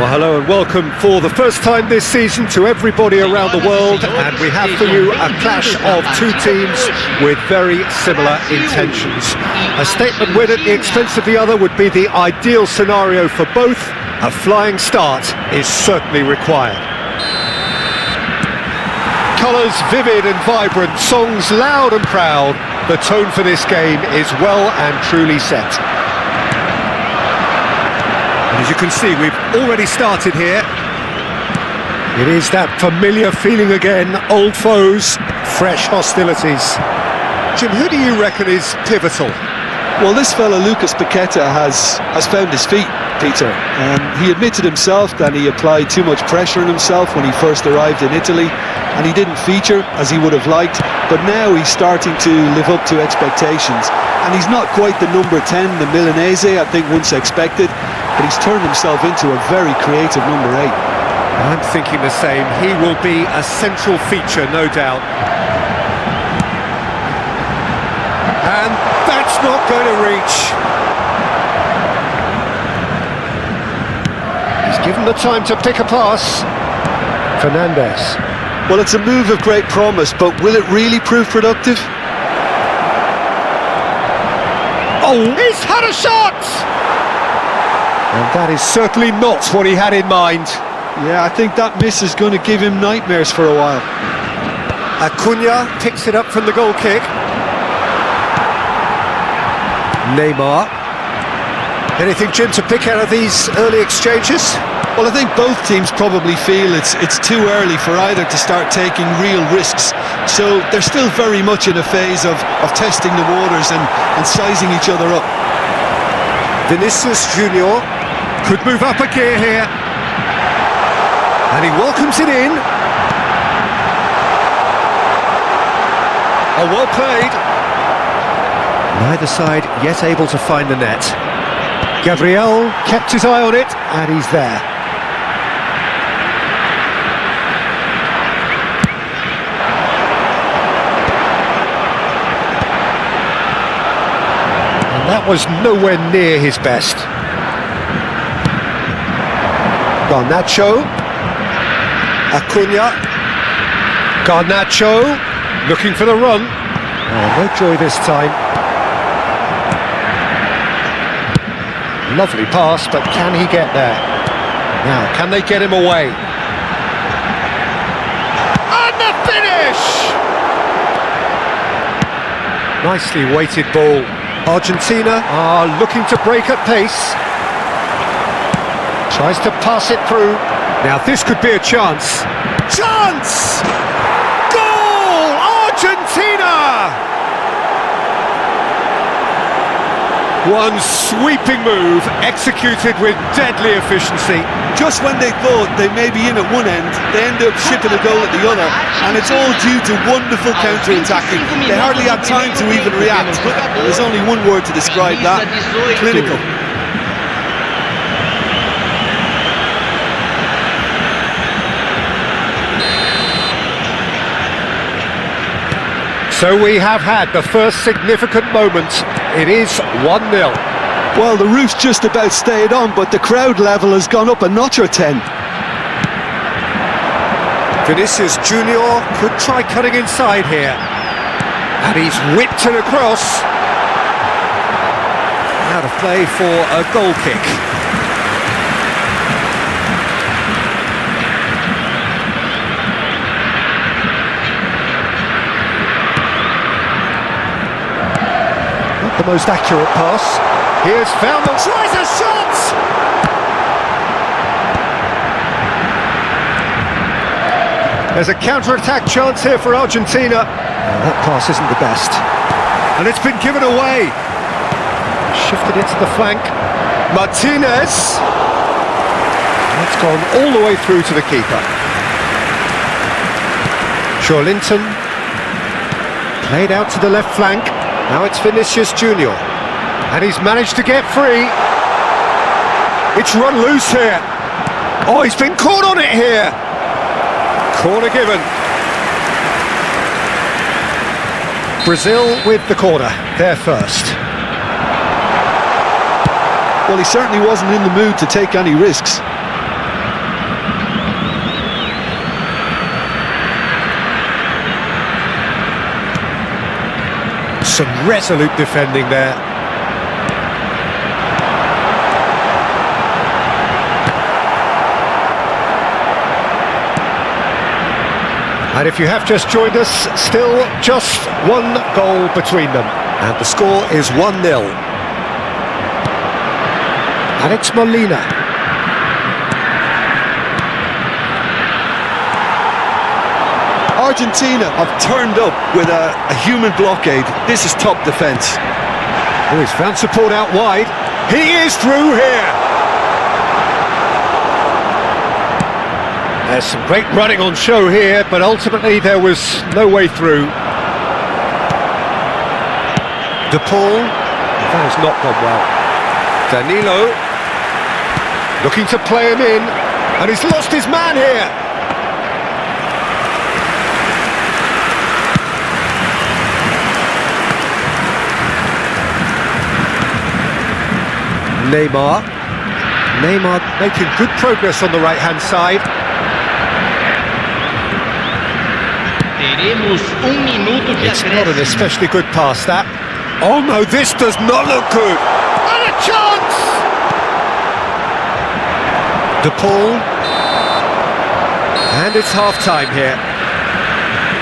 Well, hello and welcome for the first time this season to everybody around the world, and we have for you a clash of two teams with very similar intentions. A statement win at the expense of the other would be the ideal scenario for both. A flying start is certainly required. Colours vivid and vibrant, songs loud and proud. The tone for this game is well and truly set. As you can see, we've already started here. It is that familiar feeling again, old foes, fresh hostilities. Jim, who do you reckon is pivotal? Well, this fella, Lucas Paqueta, has found his feet, Peter. He admitted himself that he applied too much pressure on himself when he first arrived in Italy, and he didn't feature as he would have liked, but now he's starting to live up to expectations. And he's not quite the number 10, the Milanese, I think once expected, but he's turned himself into a very creative number 8. I'm thinking the same. He will be a central feature, no doubt. And that's not going to reach. He's given the time to pick a pass. Fernandez. Well, it's a move of great promise, but will it really prove productive? Oh, he's had a shot! And that is certainly not what he had in mind. Yeah, I think that miss is going to give him nightmares for a while. Acuna picks it up from the goal kick. Neymar. Anything, Jim, to pick out of these early exchanges? Well, I think both teams probably feel it's too early for either to start taking real risks. So they're still very much in a phase of testing the waters and sizing each other up. Vinicius Junior could move up a gear here. And he welcomes it in. Oh, well played. Neither side yet able to find the net. Gabriel kept his eye on it, and he's there. And that was nowhere near his best. Garnacho. Acuna. Garnacho looking for the run. Oh, no joy this time. Lovely pass, but can he get there? Now, can they get him away? And the finish! Nicely weighted ball. Argentina are looking to break at pace. Tries to pass it through. Now this could be a chance. Chance! Goal! Argentina! One sweeping move, executed with deadly efficiency. Just when they thought they may be in at one end, they end up shipping a goal at the other, and it's all due to wonderful counter-attacking. They hardly had time to even react. There's only one word to describe that: clinical. So we have had the first significant moment. It is 1-0. Well, the roof's just about stayed on, but the crowd level has gone up a notch or 10. Vinicius Junior could try cutting inside here. And he's whipped it across. Out of play for a goal kick. The most accurate pass. Here's found and tries a shot! There's a counter-attack chance here for Argentina. That pass isn't the best. And it's been given away. Shifted it to the flank. Martinez. That's gone all the way through to the keeper. Linton. Played out to the left flank. Now it's Vinicius Junior, and he's managed to get free. It's run loose here. Oh, he's been caught on it here. Corner given. Brazil with the corner, they're first. Well, he certainly wasn't in the mood to take any risks. Some resolute defending there. And if you have just joined us, still just one goal between them. And the score is 1-0. Alex Molina. Argentina have turned up with a human blockade. This is top defence. Oh, he's found support out wide. He is through here. There's some great running on show here, but ultimately there was no way through. De Paul, that has not gone well. Danilo, looking to play him in, and he's lost his man here. Neymar making good progress on the right-hand side. It's not an especially good pass, that. Oh no, this does not look good. And a chance! De Paul. And it's half-time here.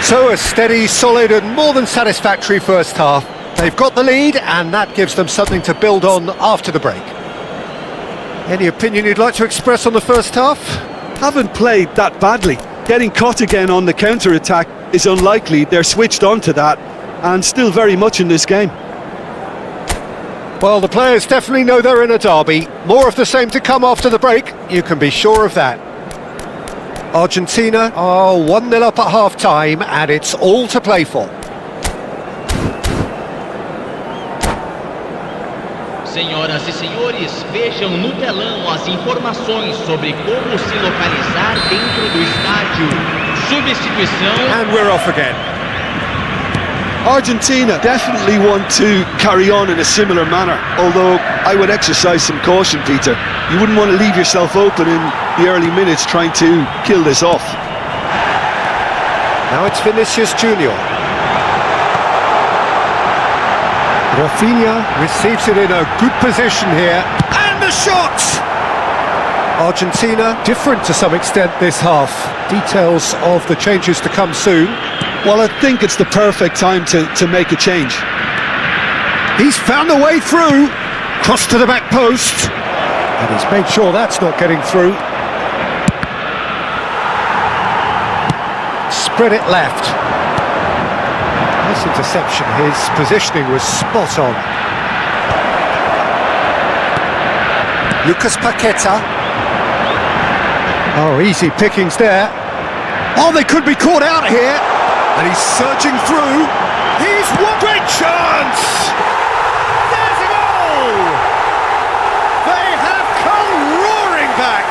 So a steady, solid and more than satisfactory first half. They've got the lead and that gives them something to build on after the break. Any opinion you'd like to express on the first half? Haven't played that badly. Getting caught again on the counter-attack is unlikely. They're switched on to that and still very much in this game. Well, the players definitely know they're in a derby. More of the same to come after the break, you can be sure of that. Argentina are 1-0 up at half-time and it's all to play for. Senhoras e senhores, vejam no telão as informações sobre como se localizar dentro do estádio. Substituição. And we're off again. Argentina definitely want to carry on in a similar manner, although I would exercise some caution, Peter. You wouldn't want to leave yourself open in the early minutes trying to kill this off. Now it's Vinicius Junior. Rafinha receives it in a good position here. And the shot! Argentina different to some extent this half. Details of the changes to come soon. Well, I think it's the perfect time to make a change. He's found a way through. Cross to the back post. And he's made sure that's not getting through. Spread it left. Nice interception. His positioning was spot on. Lucas Paqueta. Oh, easy pickings there. Oh, they could be caught out here. And he's surging through. He's one great chance! There's a goal! They have come roaring back.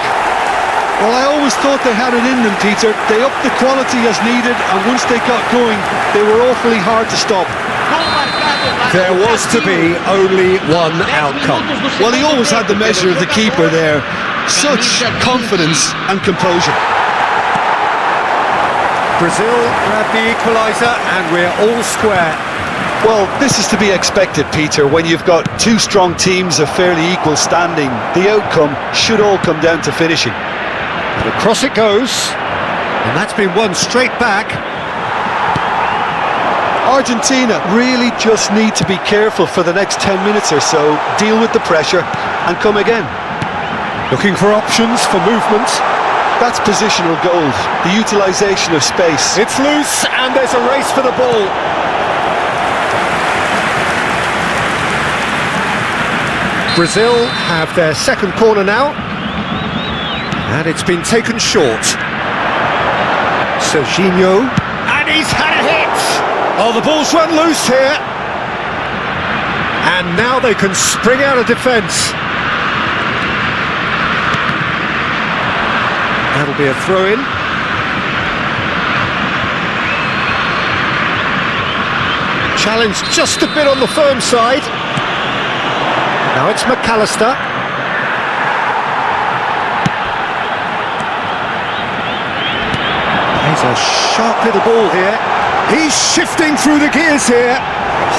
Well, I always thought they had it in them, Peter. They upped the quality as needed, and once they got going, they were awfully hard to stop. There was to be only one outcome. Well, he always had the measure of the keeper there. Such confidence and composure. Brazil grab the equaliser and we're all square. Well, this is to be expected, Peter. When you've got two strong teams of fairly equal standing, the outcome should all come down to finishing. And across it goes, and that's been won straight back. Argentina really just need to be careful for the next 10 minutes or so, deal with the pressure and come again. Looking for options for movement. That's positional gold, the utilisation of space. It's loose and there's a race for the ball. Brazil have their second corner now. And it's been taken short. Serginho. And he's had a hit! Oh, the ball's run loose here. And now they can spring out of defence. That'll be a throw-in. Challenge just a bit on the firm side. Now it's McAllister. He's a sharp little ball here. He's shifting through the gears here.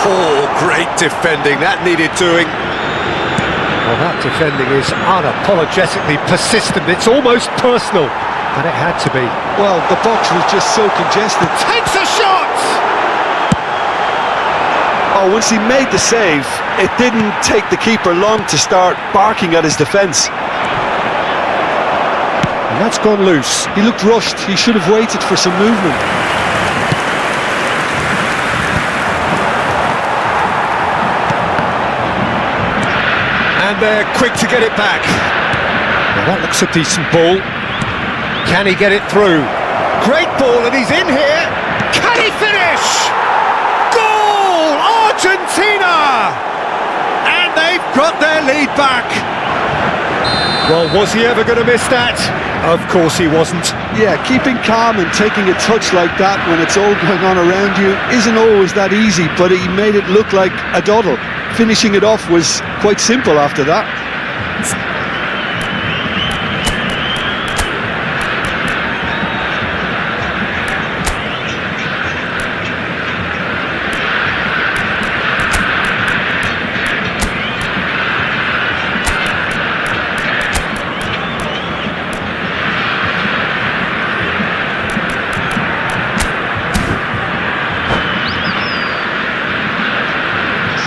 Oh, great defending, that needed doing. Well, that defending is unapologetically persistent, it's almost personal, and it had to be. Well, the box was just so congested. Takes a shot! Oh, once he made the save, it didn't take the keeper long to start barking at his defence. And that's gone loose. He looked rushed, he should have waited for some movement. And they're quick to get it back. Now that looks a decent ball. Can he get it through? Great ball, and he's in here. Can he finish? Goal! Argentina! And they've got their lead back. Well, was he ever going to miss that? Of course he wasn't. Yeah, keeping calm and taking a touch like that when it's all going on around you isn't always that easy, but he made it look like a doddle. Finishing it off was quite simple after that.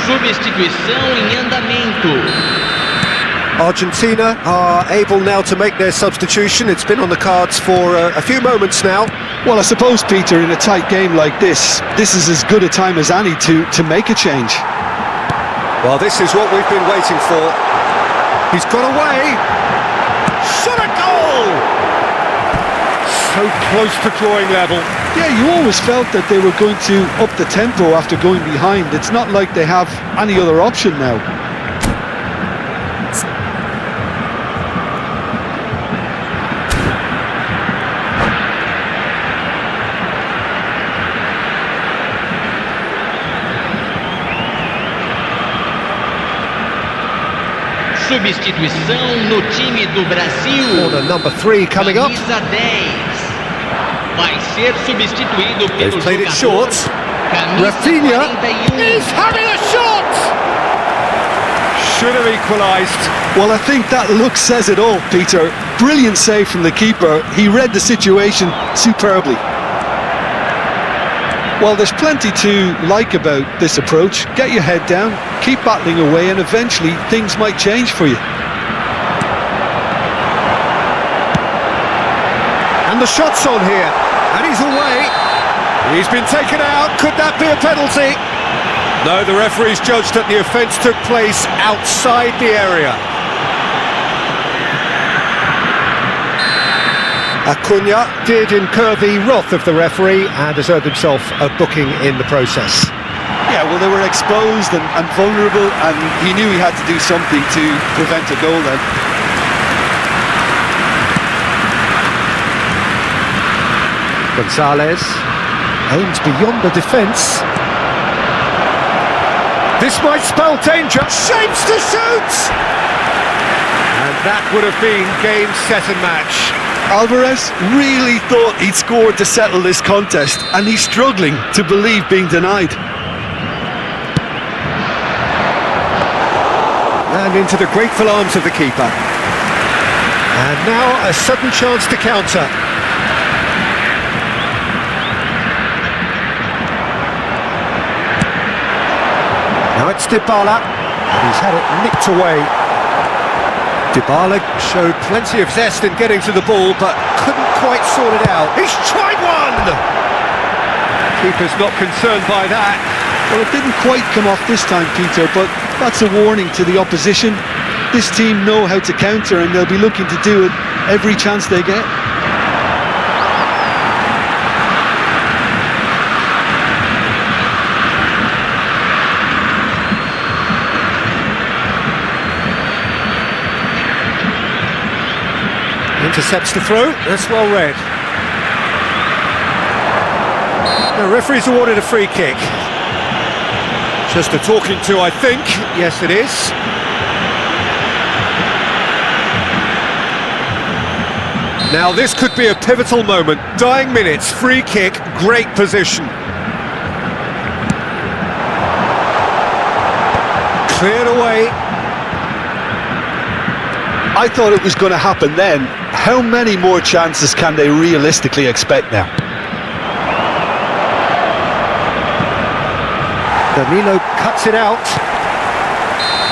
Substituição em andamento. Argentina are able now to make their substitution. It's been on the cards for a few moments now. Well, I suppose, Peter, in a tight game like this is as good a time as any to make a change. Well, this is what we've been waiting for. He's got away. Shot a goal! So close to drawing level. Yeah, you always felt that they were going to up the tempo after going behind. It's not like they have any other option now. Substituição no time do Brasil. Corner number 3 coming up. Camisa 10. Vai ser substituído pelo They've played it jogador. short. Camisa Rafinha 41. is having a shot! Should have equalised. Well, I think that look says it all, Peter. Brilliant save from the keeper. He read the situation superbly. Well, there's plenty to like about this approach. Get your head down, keep battling away, and eventually things might change for you. And the shot's on here. And he's away. He's been taken out. Could that be a penalty? No, the referee's judged that the offence took place outside the area. Acuna did incur the wrath of the referee and has earned himself a booking in the process. Yeah, well, they were exposed and vulnerable, and he knew he had to do something to prevent a goal then. Gonzalez aims beyond the defence. This might spell danger. Shapes to shoot! And that would have been game, set and match. Alvarez really thought he'd scored to settle this contest, and he's struggling to believe being denied. And into the grateful arms of the keeper. And now a sudden chance to counter. Now it's Dybala, and he's had it nicked away. Dybala showed plenty of zest in getting to the ball, but couldn't quite sort it out. He's tried one! Keeper's not concerned by that. Well, it didn't quite come off this time, Peter, but that's a warning to the opposition. This team know how to counter, and they'll be looking to do it every chance they get. Intercepts the throw, that's well read. The referee's awarded a free kick. Just a talking to, I think. Yes, it is. Now this could be a pivotal moment. Dying minutes, free kick, great position. away. I thought it was going to happen then. How many more chances can they realistically expect now? Danilo cuts it out.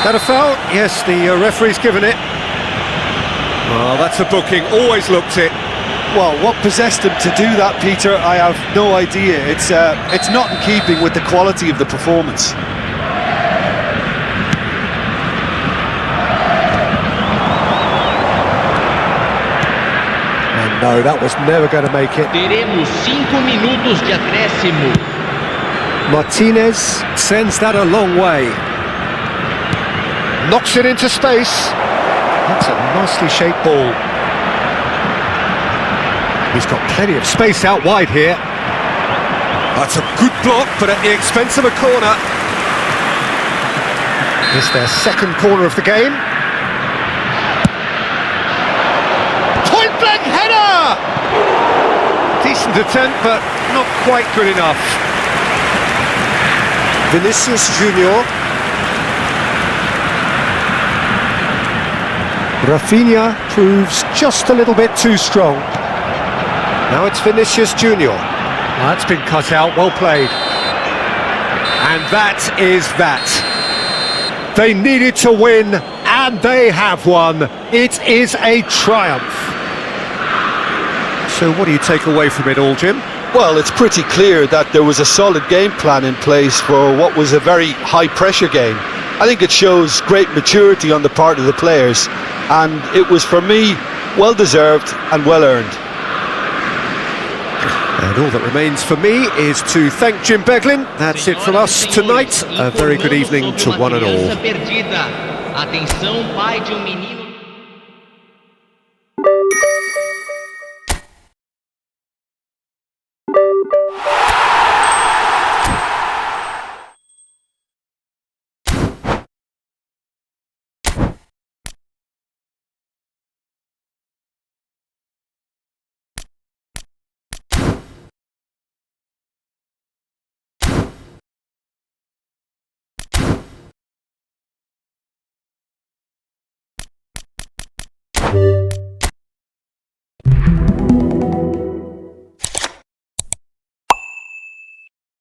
That a foul? Yes, the referee's given it. Oh, that's a booking. Always looked it. Well, what possessed him to do that, Peter, I have no idea. It's not in keeping with the quality of the performance. And no, that was never going to make it. Teremos 5 minutos de acréscimo. Martinez sends that a long way. Knocks it into space. That's a nicely shaped ball. He's got plenty of space out wide here. That's a good block, but at the expense of a corner. It's their second corner of the game. Point blank header! Decent attempt, but not quite good enough. Vinicius Junior. Rafinha proves just a little bit too strong. Now it's Vinicius Junior. That's been cut out, well played. And that is that. They needed to win, and they have won. It is a triumph. So what do you take away from it all, Jim? Well, it's pretty clear that there was a solid game plan in place for what was a very high-pressure game. I think it shows great maturity on the part of the players, and it was, for me, well-deserved and well-earned. And all that remains for me is to thank Jim Beglin. That's it from us tonight. A very good evening to one and all. Atenção, pai de menino